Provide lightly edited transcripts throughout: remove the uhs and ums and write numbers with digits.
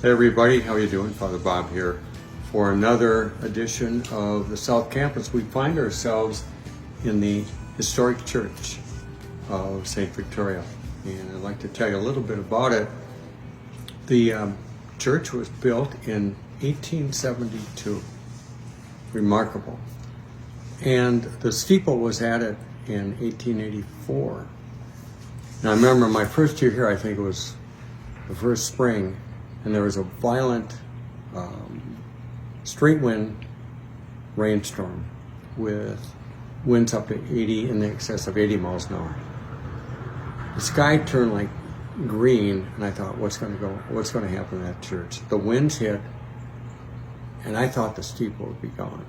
Hey everybody, how you doing? Father Bob here for another edition of the South Campus. We find ourselves in the historic church of St. Victoria, and I'd like to tell you a little bit about it. The church was built in 1872. Remarkable. And the steeple was added in 1884. Now I remember my first year here, I think it was the first spring, and there was a violent straight wind rainstorm with winds up to 80, in the excess of 80 miles an hour. The sky turned like green, and I thought, what's going to happen to that church? The winds hit, and I thought the steeple would be gone.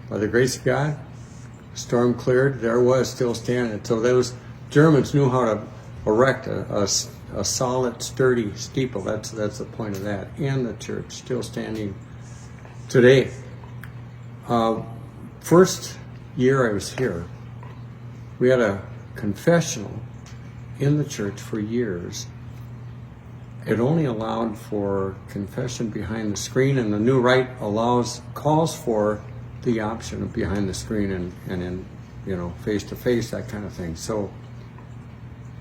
By the grace of God, the storm cleared. There was still standing. So those Germans knew how to erect a solid, sturdy steeple. That's the point of that. And the church still standing today. First year I was here, we had a confessional in the church for years. It only allowed for confession behind the screen, and the new rite calls for the option of behind the screen and in face to face, that kind of thing. So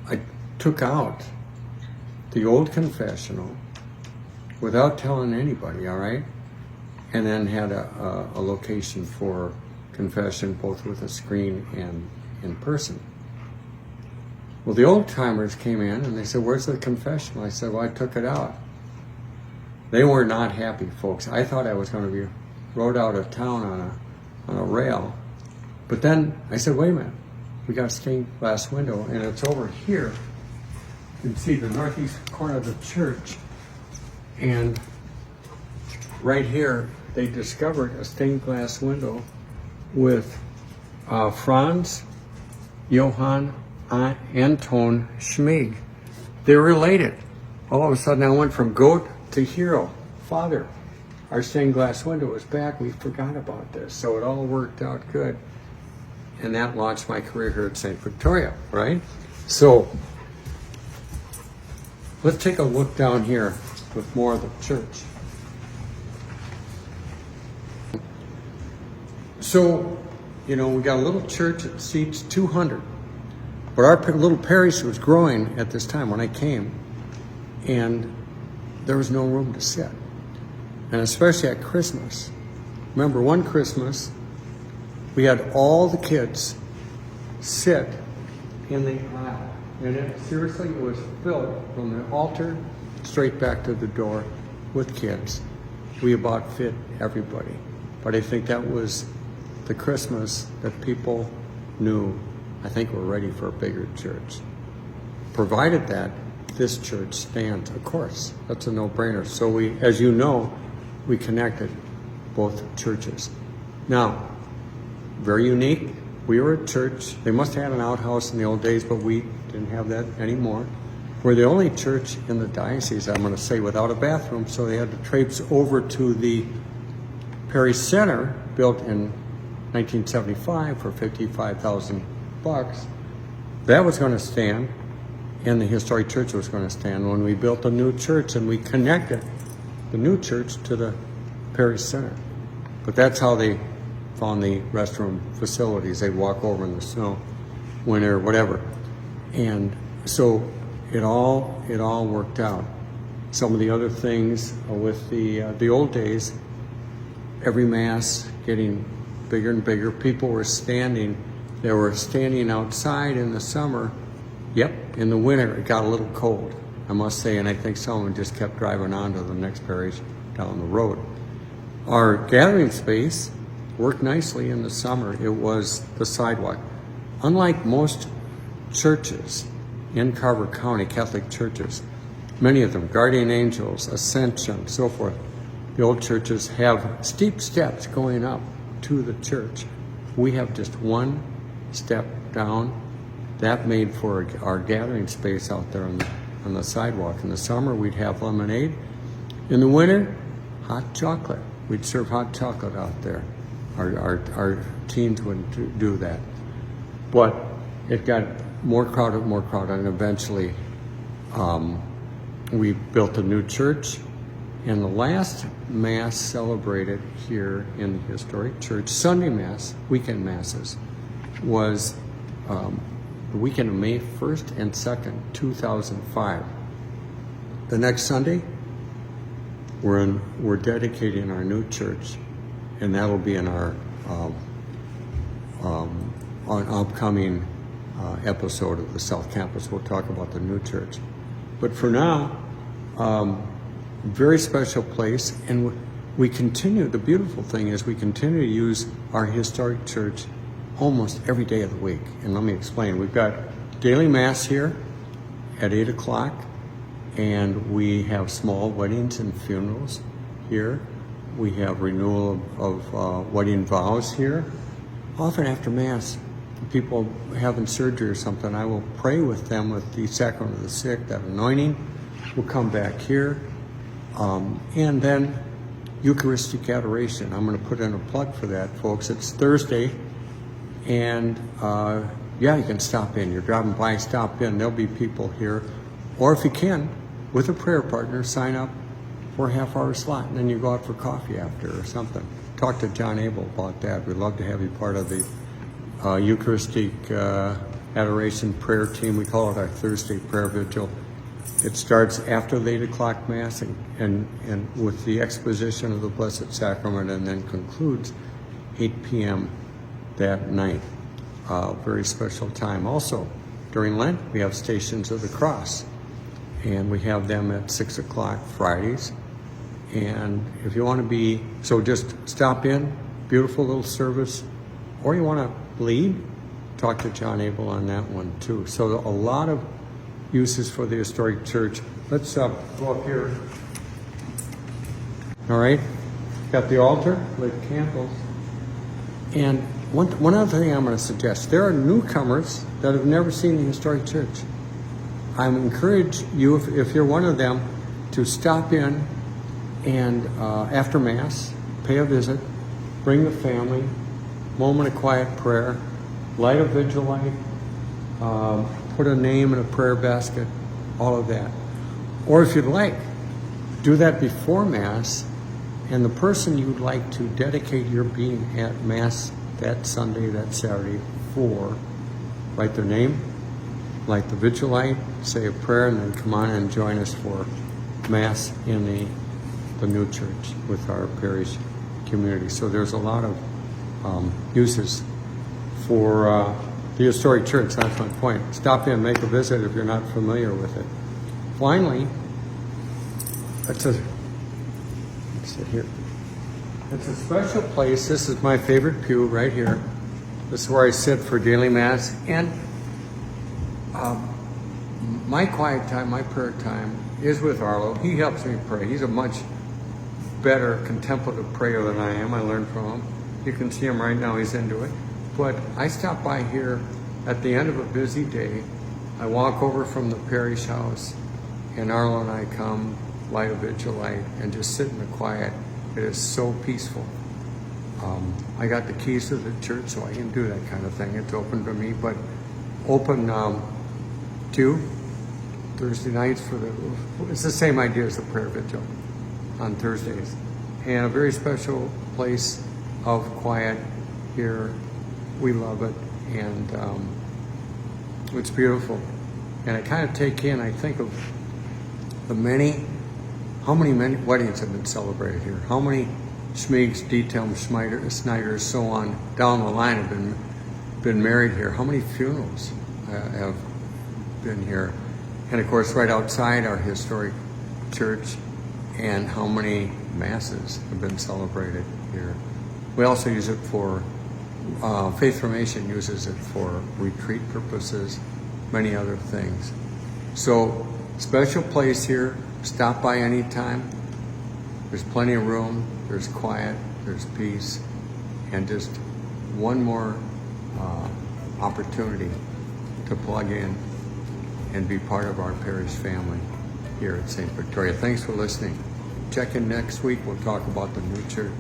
I took out the old confessional without telling anybody, all right? And then had a location for confession, both with a screen and in person. Well, the old timers came in and they said, where's the confessional? I said, well, I took it out. They were not happy, folks. I thought I was going to be rode out of town on a rail. But then I said, wait a minute, we got a stained glass window, and it's over here. You can see the northeast corner of the church, and right here they discovered a stained glass window with Franz Johann Anton Schmig. They're related. All of a sudden I went from goat to hero. Father, our stained glass window is back. We forgot about this. So it all worked out good. And that launched my career here at St. Victoria, right? So let's take a look down here with more of the church. So, we got a little church that seats 200. But our little parish was growing at this time when I came, and there was no room to sit. And especially at Christmas. Remember, one Christmas, we had all the kids sit in the aisle. And it was filled from the altar straight back to the door with kids. We about fit everybody. But I think that was the Christmas that people knew, I think we're ready for a bigger church. Provided that this church stands, of course, that's a no-brainer. So we, as you know, we connected both churches. Now, very unique. We were a church. They must have had an outhouse in the old days, but we didn't have that anymore. We're the only church in the diocese, I'm going to say, without a bathroom, so they had to traipse over to the parish center, built in 1975 for $55,000. That was going to stand, and the historic church was going to stand when we built a new church, and we connected the new church to the parish center. But that's how they found the restroom facilities. They'd walk over in the snow, winter, whatever. And so it all worked out. Some of the other things with the old days, every Mass getting bigger and bigger. People were standing. They were standing outside in the summer. Yep, in the winter it got a little cold, I must say, and I think someone just kept driving on to the next parish down the road. Our gathering space worked nicely in the summer. It was the sidewalk. Unlike most churches in Carver County, Catholic churches, many of them, Guardian Angels, Ascension, so forth, the old churches have steep steps going up to the church. We have just one step down. That made for our gathering space out there on the sidewalk. In the summer, we'd have lemonade. In the winter, hot chocolate. We'd serve hot chocolate out there. Our teens would do that. But it got more crowded, and eventually We built a new church, and the last Mass celebrated here in the historic church, Sunday Mass, weekend Masses, was the weekend of May 1st and 2nd, 2005. The next Sunday, we're dedicating our new church, and that'll be in our on upcoming episode of the South Campus. We'll talk about the new church. But for now, very special place, and we continue. The beautiful thing is we continue to use our historic church almost every day of the week. And let me explain. We've got daily Mass here at 8 o'clock, and we have small weddings and funerals here. We have renewal of wedding vows here. Often after Mass, people having surgery or something, I will pray with them with the sacrament of the sick, that anointing. We'll come back here. And then Eucharistic Adoration. I'm going to put in a plug for that, folks. It's Thursday, and you can stop in. You're driving by, stop in. There'll be people here. Or if you can, with a prayer partner, sign up for a half-hour slot, and then you go out for coffee after or something. Talk to John Abel about that. We'd love to have you part of the Eucharistic Adoration prayer team. We call it our Thursday prayer vigil. It starts after the 8 o'clock Mass and with the exposition of the Blessed Sacrament, and then concludes 8 p.m. that night. Very special time. Also, during Lent, we have Stations of the Cross, and we have them at 6 o'clock Fridays. And if you want to be, so just stop in, beautiful little service, or you want to bleed, talk to John Abel on that one too. So a lot of uses for the historic church. Let's go up here. All right, got the altar, lit candles. And one other thing I'm going to suggest, there are newcomers that have never seen the historic church. I encourage you, if you're one of them, to stop in and after Mass, pay a visit, bring the family, moment of quiet prayer, light a vigil light, put a name in a prayer basket, all of that. Or if you'd like, do that before Mass, and the person you'd like to dedicate your being at Mass that Sunday, that Saturday for, write their name, light the vigil light, say a prayer, and then come on and join us for Mass in the new church with our parish community. So there's a lot of uses for the historic church. That's my point. Stop in, make a visit if you're not familiar with it. Finally, let's sit here. It's a special place. This is my favorite pew right here. This is where I sit for daily Mass. And my quiet time, my prayer time is with Arlo. He helps me pray. He's a much better contemplative prayer than I am. I learned from him. You can see him right now. He's into it. But I stop by here at the end of a busy day. I walk over from the parish house, and Arlo and I come, light a vigil light, and just sit in the quiet. It is so peaceful. I got the keys to the church, so I can do that kind of thing. It's open to me, but open to Thursday nights it's the same idea as the prayer vigil on Thursdays. And a very special place of quiet here. We love it, and it's beautiful. And I kind of take in, I think of how many weddings have been celebrated here? How many Schmigs, Dietelm, Snyders, so on, down the line have been married here? How many funerals have been here? And of course, right outside our historic church, and how many Masses have been celebrated here. We also use it for, Faith Formation uses it for retreat purposes, many other things. So, special place here. Stop by anytime. There's plenty of room, there's quiet, there's peace, and just one more opportunity to plug in and be part of our parish family here at St. Victoria. Thanks for listening. Check in next week. We'll talk about the new church.